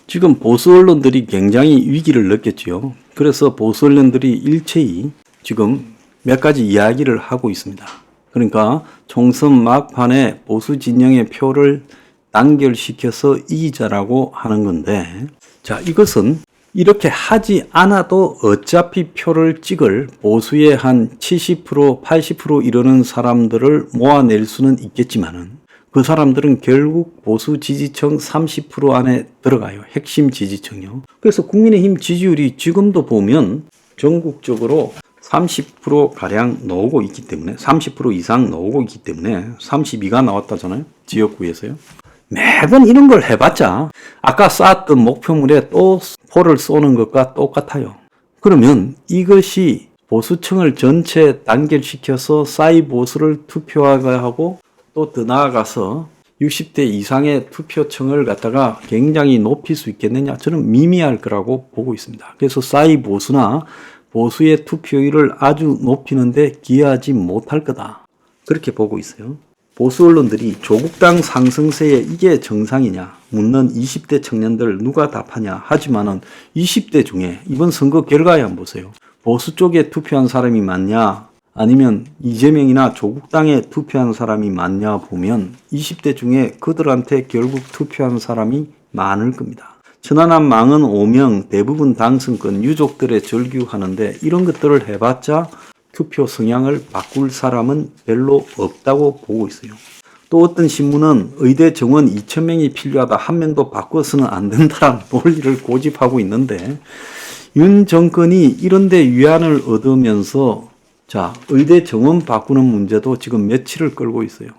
지금 보수 언론들이 굉장히 위기를 느꼈지요. 그래서 보수 언론들이 일체히 지금 몇 가지 이야기를 하고 있습니다. 그러니까 총선 막판에 보수 진영의 표를 단결시켜서 이기자라고 하는 건데, 자, 이것은 이렇게 하지 않아도 어차피 표를 찍을 보수의 한 70%, 80% 이르는 사람들을 모아낼 수는 있겠지만은 그 사람들은 결국 보수 지지층 30% 안에 들어가요. 핵심 지지층이요. 그래서 국민의힘 지지율이 지금도 보면 전국적으로 30%가량 나오고 있기 때문에 30% 이상 나오고 있기 때문에 32가 나왔다잖아요. 지역구에서요. 매번 이런 걸 해봤자 아까 쌓았던 목표물에 또 포를 쏘는 것과 똑같아요. 그러면 이것이 보수층을 전체 단결시켜서 싸이 보수를 투표하게 하고 또 더 나아가서 60대 이상의 투표층을 갖다가 굉장히 높일 수 있겠느냐? 저는 미미할 거라고 보고 있습니다. 그래서 싸이 보수나 보수의 투표율을 아주 높이는데 기여하지 못할 거다. 그렇게 보고 있어요. 보수 언론들이 조국당 상승세에 이게 정상이냐 묻는 20대 청년들 누가 답하냐 하지만은 20대 중에 이번 선거 결과에 한번 보세요. 보수 쪽에 투표한 사람이 많냐 아니면 이재명이나 조국당에 투표한 사람이 많냐 보면 20대 중에 그들한테 결국 투표한 사람이 많을 겁니다. 천안함 망은 오명 대부분 당선권 유족들의 절규하는데 이런 것들을 해봤자 투표 성향을 바꿀 사람은 별로 없다고 보고 있어요. 또 어떤 신문은 의대 정원 2,000명이 필요하다. 한 명도 바꿔서는 안 된다는 논리를 고집하고 있는데 윤 정권이 이런데 위안을 얻으면서 자, 의대 정원 바꾸는 문제도 지금 며칠을 끌고 있어요.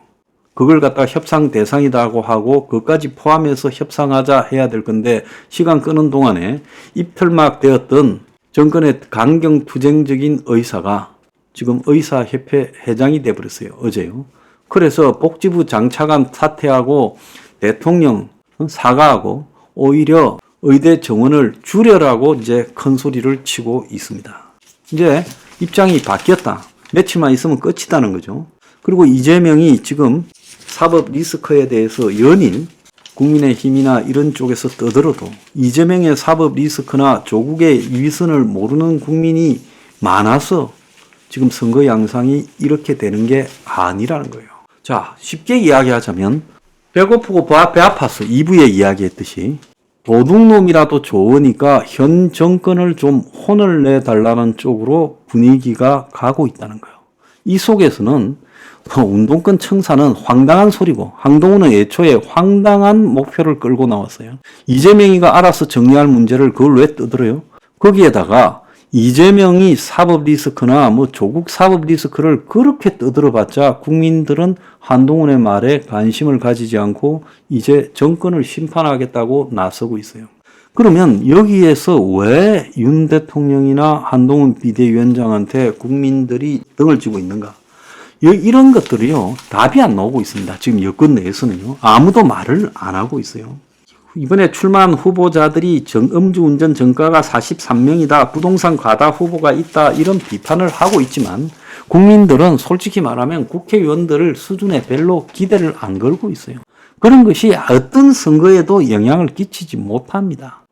그걸 갖다가 협상 대상이라고 하고 그것까지 포함해서 협상하자 해야 될 건데 시간 끄는 동안에 입틀막 되었던 정권의 강경투쟁적인 의사가 지금 의사협회 회장이 돼버렸어요. 어제요. 그래서 복지부 장차관 사퇴하고 대통령 사과하고 오히려 의대 정원을 줄여라고 이제 큰 소리를 치고 있습니다. 이제 입장이 바뀌었다. 며칠만 있으면 끝이다는 거죠. 그리고 이재명이 지금 사법 리스크에 대해서 연일 국민의힘이나 이런 쪽에서 떠들어도 이재명의 사법 리스크나 조국의 위선을 모르는 국민이 많아서 지금 선거 양상이 이렇게 되는 게 아니라는 거예요. 자, 쉽게 이야기하자면 배고프고 배 아파서 2부에 이야기했듯이 도둑놈이라도 좋으니까 현 정권을 좀 혼을 내달라는 쪽으로 분위기가 가고 있다는 거예요. 이 속에서는 운동권 청사는 황당한 소리고 한동훈은 애초에 황당한 목표를 끌고 나왔어요. 이재명이가 알아서 정리할 문제를 그걸 왜 떠들어요? 거기에다가 이재명이 사법 리스크나 조국 사법 리스크를 그렇게 떠들어봤자 국민들은 한동훈의 말에 관심을 가지지 않고 이제 정권을 심판하겠다고 나서고 있어요. 그러면 여기에서 왜 윤 대통령이나 한동훈 비대위원장한테 국민들이 등을 쥐고 있는가? 이런 것들이요, 답이 안 나오고 있습니다. 지금 여권 내에서는요, 아무도 말을 안 하고 있어요. 이번에 출마한 후보자들이 음주운전 전과가 43명이다. 부동산 과다 후보가 있다. 이런 비판을 하고 있지만 국민들은 솔직히 말하면 국회의원들 수준에 별로 기대를 안 걸고 있어요. 그런 것이 어떤 선거에도 영향을 끼치지 못합니다.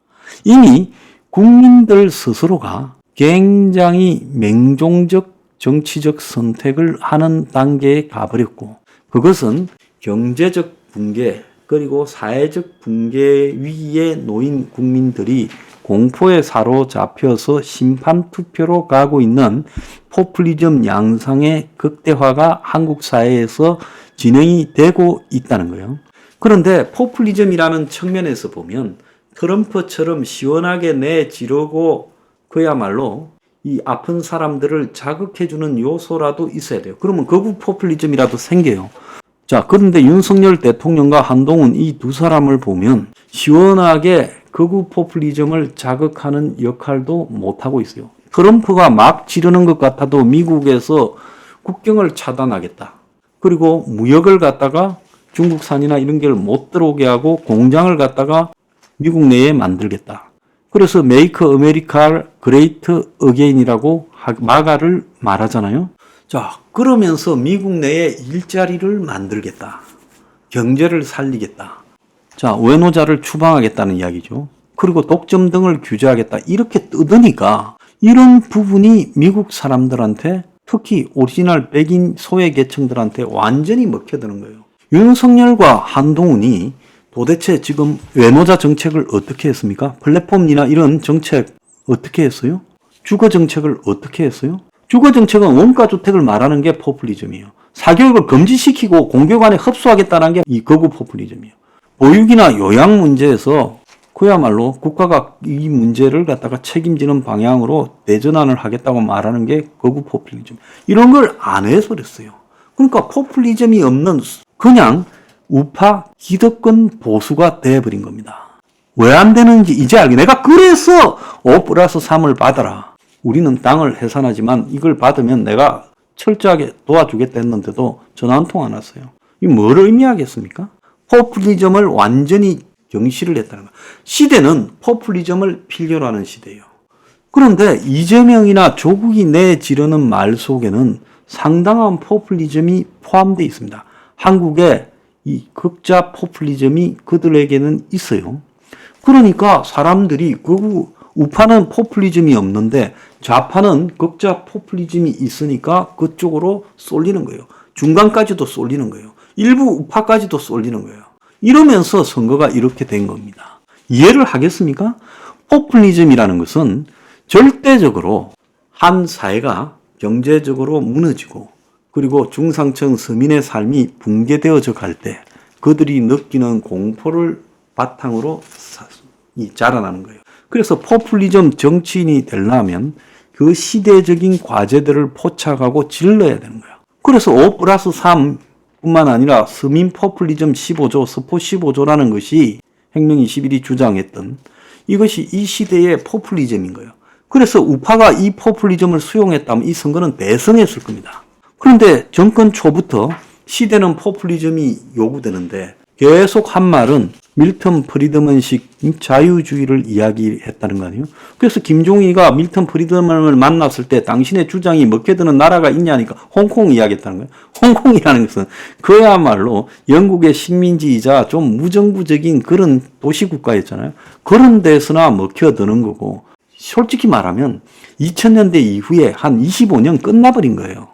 이미 국민들 스스로가 굉장히 맹종적 정치적 선택을 하는 단계에 가버렸고 그것은 경제적 붕괴 그리고 사회적 붕괴 위기에 놓인 국민들이 공포에 사로잡혀서 심판투표로 가고 있는 포퓰리즘 양상의 극대화가 한국 사회에서 진행이 되고 있다는 거예요. 그런데 포퓰리즘이라는 측면에서 보면 트럼프처럼 시원하게 내지르고 그야말로 이 아픈 사람들을 자극해주는 요소라도 있어야 돼요. 그러면 거부 포퓰리즘이라도 생겨요. 자, 그런데 윤석열 대통령과 한동훈 이 두 사람을 보면 시원하게 극우 포퓰리즘을 자극하는 역할도 못하고 있어요. 트럼프가 막 지르는 것 같아도 미국에서 국경을 차단하겠다. 그리고 무역을 갖다가 중국산이나 이런 걸 못 들어오게 하고 공장을 갖다가 미국 내에 만들겠다. 그래서 메이크 아메리카 그레이트 어게인이라고 마가를 말하잖아요. 자, 그러면서 미국 내에 일자리를 만들겠다. 경제를 살리겠다. 자, 외노자를 추방하겠다는 이야기죠. 그리고 독점 등을 규제하겠다 이렇게 뜨드니까 이런 부분이 미국 사람들한테 특히 오리지널 백인 소외 계층들한테 완전히 먹혀드는 거예요. 윤석열과 한동훈이 도대체 지금 외노자 정책을 어떻게 했습니까? 플랫폼이나 이런 정책 어떻게 했어요? 주거 정책을 어떻게 했어요? 주거 정책은 원가주택을 말하는 게 포퓰리즘이에요. 사교육을 금지시키고 공교관에 흡수하겠다는 게 이 거구 포퓰리즘이에요. 보육이나 요양 문제에서 그야말로 국가가 이 문제를 갖다가 책임지는 방향으로 대전환을 하겠다고 말하는 게 거구 포퓰리즘. 이런 걸 안 해서 그랬어요. 그러니까 포퓰리즘이 없는 그냥 우파 기득권 보수가 돼버린 겁니다. 왜 안 되는지 이제 알게. 내가 그래서 5+3을 받아라. 우리는 땅을 해산하지만 이걸 받으면 내가 철저하게 도와주겠다 했는데도 전화 한 통 안 왔어요. 이게 뭘 의미하겠습니까? 포퓰리즘을 완전히 경시를 했다는 거예요. 시대는 포퓰리즘을 필요로 하는 시대예요. 그런데 이재명이나 조국이 내지르는 말 속에는 상당한 포퓰리즘이 포함되어 있습니다. 한국에 이 극자 포퓰리즘이 그들에게는 있어요. 그러니까 사람들이 우파는 포퓰리즘이 없는데 좌파는 극자 포퓰리즘이 있으니까 그쪽으로 쏠리는 거예요. 중간까지도 쏠리는 거예요. 일부 우파까지도 쏠리는 거예요. 이러면서 선거가 이렇게 된 겁니다. 이해를 하겠습니까? 포퓰리즘이라는 것은 절대적으로 한 사회가 경제적으로 무너지고 그리고 중상층 서민의 삶이 붕괴되어져 갈 때 그들이 느끼는 공포를 바탕으로 자라나는 거예요. 그래서 포퓰리즘 정치인이 되려면 그 시대적인 과제들을 포착하고 질러야 되는 거예요. 그래서 5+3 뿐만 아니라 서민 포퓰리즘 15조, 서포 15조라는 것이 혁명 21이 주장했던 이것이 이 시대의 포퓰리즘인 거예요. 그래서 우파가 이 포퓰리즘을 수용했다면 이 선거는 대승했을 겁니다. 그런데 정권 초부터 시대는 포퓰리즘이 요구되는데 계속 한 말은 밀턴 프리드먼식 자유주의를 이야기했다는 거 아니에요? 그래서 김종희가 밀턴 프리드먼을 만났을 때 당신의 주장이 먹혀드는 나라가 있냐니까 홍콩 이야기했다는 거예요. 홍콩이라는 것은 그야말로 영국의 식민지이자 좀 무정부적인 그런 도시국가였잖아요. 그런 데서나 먹혀드는 거고 솔직히 말하면 2000년대 이후에 한 25년 끝나버린 거예요.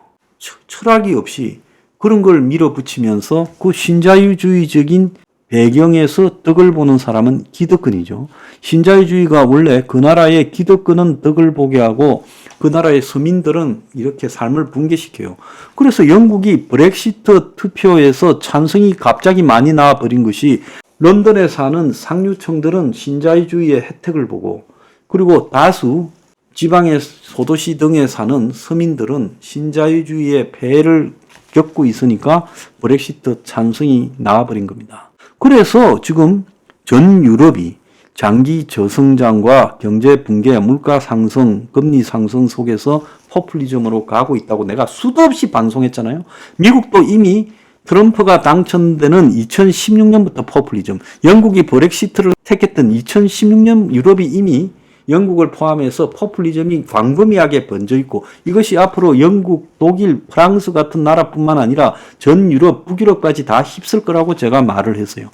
철학이 없이 그런 걸 밀어붙이면서 그 신자유주의적인 배경에서 덕을 보는 사람은 기득권이죠. 신자유주의가 원래 그 나라의 기득권은 덕을 보게 하고 그 나라의 서민들은 이렇게 삶을 붕괴시켜요. 그래서 영국이 브렉시트 투표에서 찬성이 갑자기 많이 나와버린 것이 런던에 사는 상류층들은 신자유주의의 혜택을 보고 그리고 다수 지방의 소도시 등에 사는 서민들은 신자유주의의 폐해를 겪고 있으니까 브렉시트 찬성이 나와버린 겁니다. 그래서 지금 전 유럽이 장기 저성장과 경제 붕괴, 물가 상승, 금리 상승 속에서 포퓰리즘으로 가고 있다고 내가 수도 없이 방송했잖아요. 미국도 이미 트럼프가 당선되는 2016년부터 포퓰리즘, 영국이 브렉시트를 택했던 2016년 유럽이 이미 영국을 포함해서 포퓰리즘이 광범위하게 번져 있고 이것이 앞으로 영국, 독일, 프랑스 같은 나라뿐만 아니라 전 유럽, 북유럽까지 다 휩쓸 거라고 제가 말을 했어요.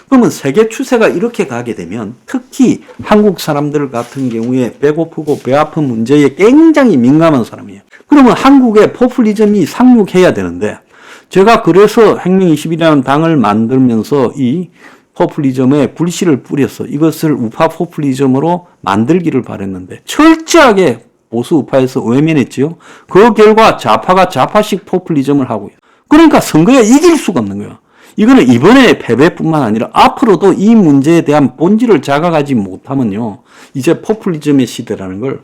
그러면 세계 추세가 이렇게 가게 되면 특히 한국 사람들 같은 경우에 배고프고 배 아픈 문제에 굉장히 민감한 사람이에요. 그러면 한국의 포퓰리즘이 상륙해야 되는데 제가 그래서 혁명 20이라는 당을 만들면서 이 포퓰리즘에 불씨를 뿌려서 이것을 우파 포퓰리즘으로 만들기를 바랬는데 철저하게 보수 우파에서 외면했지요. 그 결과 좌파가 좌파식 포퓰리즘을 하고 있어요. 그러니까 선거에 이길 수가 없는 거예요. 이거는 이번에 패배뿐만 아니라 앞으로도 이 문제에 대한 본질을 자각하지 못하면요. 이제 포퓰리즘의 시대라는 걸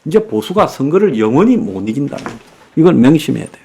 이제 보수가 선거를 영원히 못 이긴다는 거예요. 이걸 명심해야 돼요.